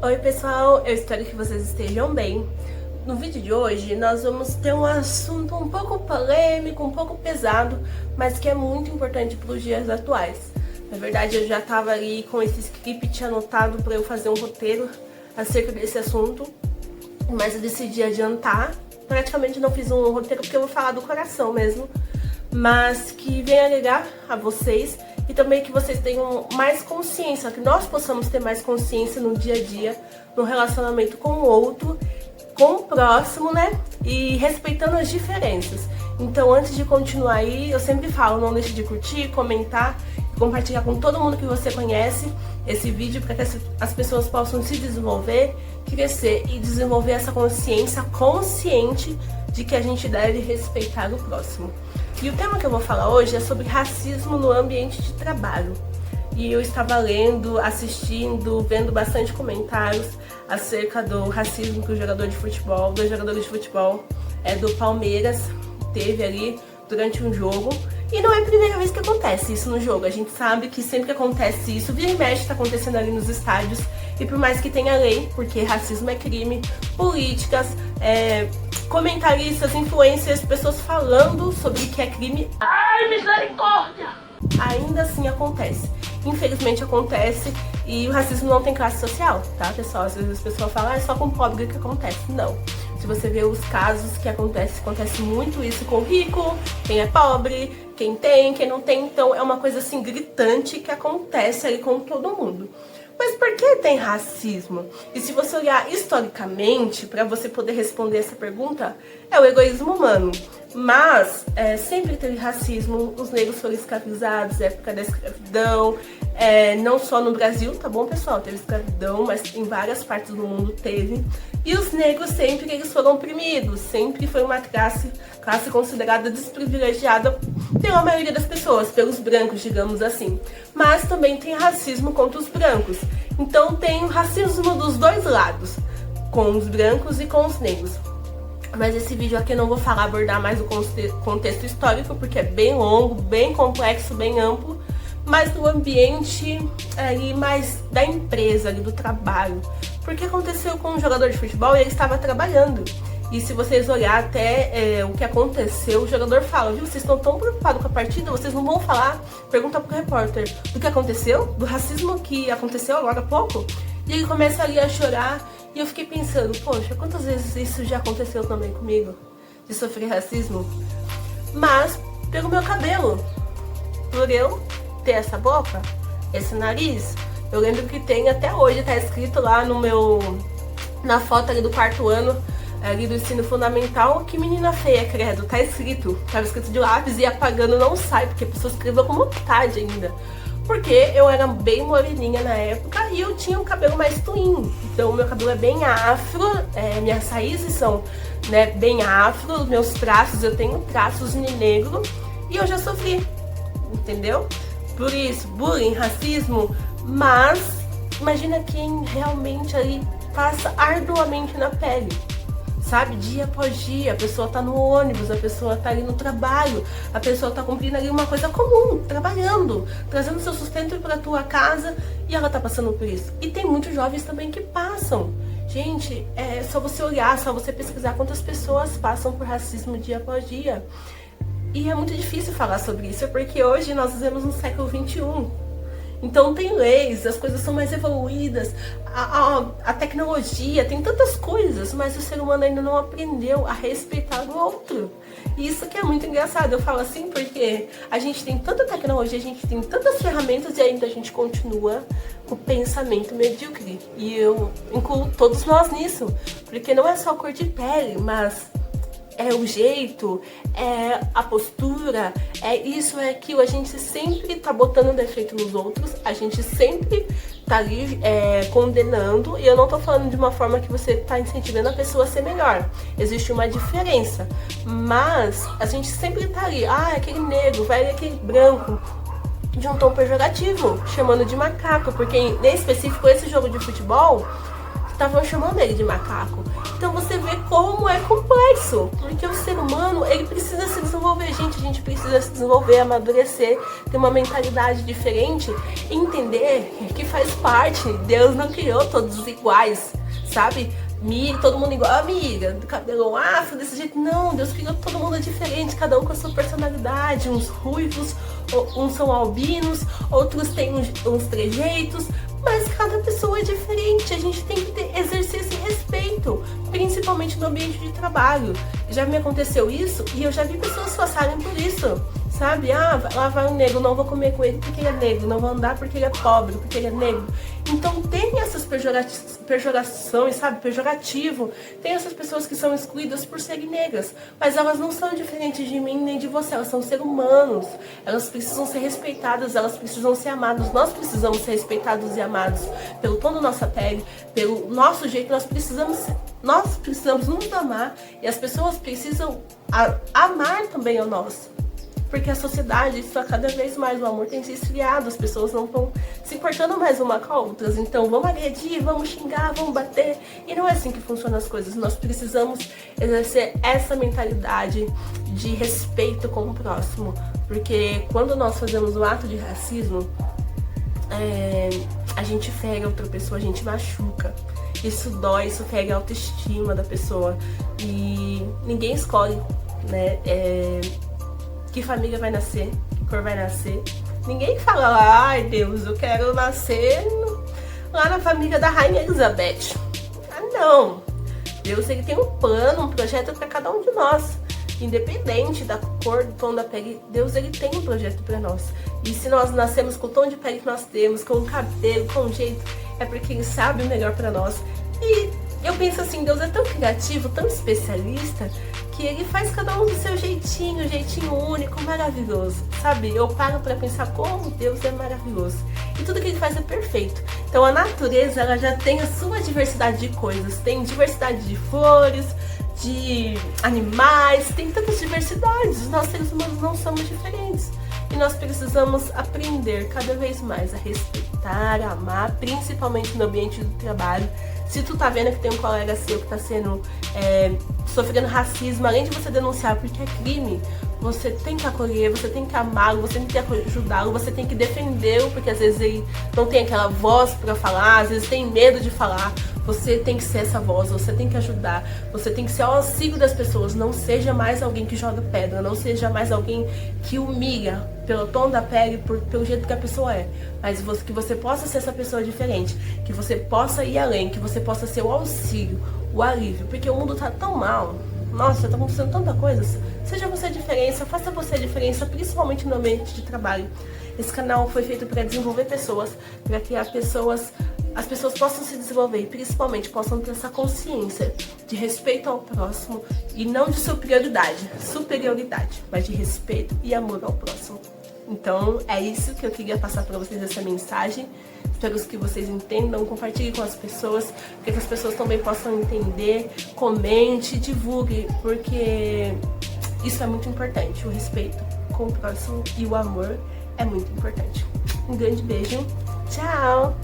Oi pessoal, eu espero que vocês estejam bem. No vídeo de hoje nós vamos ter um assunto um pouco polêmico, um pouco pesado, mas que é muito importante para os dias atuais. Na verdade eu já estava ali com esse script anotado para eu fazer um roteiro acerca desse assunto, mas eu decidi adiantar. Praticamente não fiz um roteiro porque eu vou falar do coração mesmo, mas que venha agregar a vocês e também que vocês tenham mais consciência, que nós possamos ter mais consciência no dia a dia, no relacionamento com o outro, com o próximo, né? E respeitando as diferenças. Então, antes de continuar aí, eu sempre falo, não deixe de curtir, comentar, compartilhar com todo mundo que você conhece esse vídeo para que as pessoas possam se desenvolver, crescer e desenvolver essa consciência consciente de que a gente deve respeitar o próximo. E o tema que eu vou falar hoje é sobre racismo no ambiente de trabalho. E eu estava lendo, assistindo, vendo bastante comentários acerca do racismo que o jogador de futebol, dois jogadores de futebol do Palmeiras teve ali durante um jogo. E não é a primeira vez que acontece isso no jogo. A gente sabe que sempre que acontece isso, vira e mexe está acontecendo ali nos estádios. E por mais que tenha lei, porque racismo é crime, políticas, comentaristas, influencers, pessoas falando sobre o que é crime. Ai, misericórdia! Ainda assim acontece. Infelizmente acontece e o racismo não tem classe social, tá, pessoal? Às vezes as pessoas falam, é só com pobre que acontece. Não. Se você vê os casos que acontece muito isso com o rico, quem é pobre, quem tem, quem não tem. Então é uma coisa assim gritante que acontece aí com todo mundo. Mas por que tem racismo? E se você olhar historicamente, para você poder responder essa pergunta, é o egoísmo humano. Mas sempre teve racismo, os negros foram escravizados, época da escravidão, não só no Brasil, tá bom, pessoal? Teve escravidão, mas em várias partes do mundo teve. E os negros sempre eles foram oprimidos, sempre foi uma classe considerada desprivilegiada pela maioria das pessoas, pelos brancos, digamos assim. Mas também tem racismo contra os brancos. Então tem racismo dos dois lados, com os brancos e com os negros. Mas esse vídeo aqui eu não vou abordar mais o contexto histórico, porque é bem longo, bem complexo, bem amplo. Mas no ambiente ali mais da empresa, ali do trabalho. Porque aconteceu com um jogador de futebol e ele estava trabalhando. E se vocês olharem até o que aconteceu, o jogador fala, viu, vocês estão tão preocupados com a partida, vocês não vão falar, pergunta pro repórter do que aconteceu, do racismo que aconteceu agora há pouco. E ele começa ali a chorar e eu fiquei pensando, poxa, quantas vezes isso já aconteceu também comigo, de sofrer racismo? Mas pelo meu cabelo, por eu ter essa boca, esse nariz, eu lembro que tem até hoje, tá escrito lá na foto ali do quarto ano, ali do ensino fundamental, que menina feia, credo, tá escrito, tava escrito de lápis e apagando não sai, porque a pessoa escreveu com vontade ainda. Porque eu era bem moreninha na época e eu tinha um cabelo mais twin. Então meu cabelo é bem afro, minhas raízes são bem afro, meus traços, eu tenho traços de negro e eu já sofri, entendeu? Por isso, bullying, racismo, mas imagina quem realmente ali passa arduamente na pele. Sabe, dia após dia, a pessoa tá no ônibus, a pessoa tá ali no trabalho, a pessoa tá cumprindo ali uma coisa comum, trabalhando, trazendo seu sustento pra tua casa e ela tá passando por isso. E tem muitos jovens também que passam. Gente, é só você olhar, só você pesquisar quantas pessoas passam por racismo dia após dia. E é muito difícil falar sobre isso, porque hoje nós vivemos no século XXI. Então tem leis, as coisas são mais evoluídas, a tecnologia, tem tantas coisas, mas o ser humano ainda não aprendeu a respeitar o outro. E isso que é muito engraçado, eu falo assim porque a gente tem tanta tecnologia, a gente tem tantas ferramentas e ainda a gente continua com o pensamento medíocre. E eu incluo todos nós nisso, porque não é só cor de pele, mas é o jeito, é a postura, é isso, é aquilo. A gente sempre tá botando defeito nos outros, a gente sempre tá ali condenando. E eu não tô falando de uma forma que você tá incentivando a pessoa a ser melhor. Existe uma diferença, mas a gente sempre tá ali, aquele negro, vai aquele branco, de um tom pejorativo, chamando de macaco, porque em específico esse jogo de futebol estavam chamando ele de macaco. Então você vê como é complexo, porque o ser humano, ele precisa se desenvolver, a gente precisa se desenvolver, amadurecer, ter uma mentalidade diferente, entender que faz parte. Deus não criou todos iguais, sabe? Todo mundo igual, amiga, do cabelo afro, desse jeito. Não, Deus criou todo mundo diferente, cada um com a sua personalidade. Uns ruivos, uns são albinos, outros têm uns trejeitos, mas cada pessoa é diferente. A gente tem que exercer esse respeito, principalmente no ambiente de trabalho. Já me aconteceu isso e eu já vi pessoas passarem por isso, sabe? Ah, lá vai um negro, não vou comer com ele porque ele é negro, não vou andar porque ele é pobre, porque ele é negro. Então tem essas pejorações, sabe? Pejorativo. Tem essas pessoas que são excluídas por serem negras, mas elas não são diferentes de mim nem de você, elas são seres humanos. Elas precisam ser respeitadas, elas precisam ser amadas. Nós precisamos ser respeitados e amados pelo tom da nossa pele, pelo nosso jeito. Nós precisamos nos amar e as pessoas precisam amar também a nós. Porque a sociedade está cada vez mais, o amor tem se esfriado, as pessoas não estão se importando mais uma com a outras. Então vamos agredir, vamos xingar, vamos bater. E não é assim que funcionam as coisas. Nós precisamos exercer essa mentalidade de respeito com o próximo. Porque quando nós fazemos um ato de racismo, a gente fere a outra pessoa, a gente machuca. Isso dói, isso fere a autoestima da pessoa. E ninguém escolhe, né? Que família vai nascer, que cor vai nascer. Ninguém fala, ai Deus, eu quero nascer lá na família da Rainha Elizabeth. Ah, não. Deus, ele tem um plano, um projeto para cada um de nós. Independente da cor, do tom da pele, Deus, ele tem um projeto para nós. E se nós nascemos com o tom de pele que nós temos, com o cabelo, com o jeito, é porque ele sabe o melhor para nós. E eu penso assim, Deus é tão criativo, tão especialista, que ele faz cada um do seu jeitinho, único, maravilhoso, sabe? Eu paro pra pensar como Deus é maravilhoso. E tudo que ele faz é perfeito. Então a natureza, ela já tem a sua diversidade de coisas. Tem diversidade de flores, de animais, tem tantas diversidades. Nós seres humanos não somos diferentes. E nós precisamos aprender cada vez mais a respeitar, a amar, principalmente no ambiente do trabalho. Se tu tá vendo que tem um colega seu que tá sendo sofrendo racismo, além de você denunciar porque é crime, você tem que acolher, você tem que amá-lo, você tem que ajudá-lo, você tem que defendê-lo, porque às vezes ele não tem aquela voz pra falar, às vezes tem medo de falar. Você tem que ser essa voz, você tem que ajudar, você tem que ser o auxílio das pessoas. Não seja mais alguém que joga pedra, não seja mais alguém que humilha pelo tom da pele, pelo jeito que a pessoa é. Mas que você possa ser essa pessoa diferente, que você possa ir além, que você possa ser o auxílio, o alívio. Porque o mundo tá tão mal, nossa, tá acontecendo tanta coisa. Seja você a diferença, faça você a diferença, principalmente no ambiente de trabalho. Esse canal foi feito para desenvolver pessoas, para criar pessoas, as pessoas possam se desenvolver e principalmente possam ter essa consciência de respeito ao próximo e não de superioridade, mas de respeito e amor ao próximo. Então é isso que eu queria passar para vocês, essa mensagem. Espero que vocês entendam, compartilhem com as pessoas, para que as pessoas também possam entender, comente, divulgue, porque isso é muito importante. O respeito com o próximo e o amor é muito importante. Um grande beijo, tchau!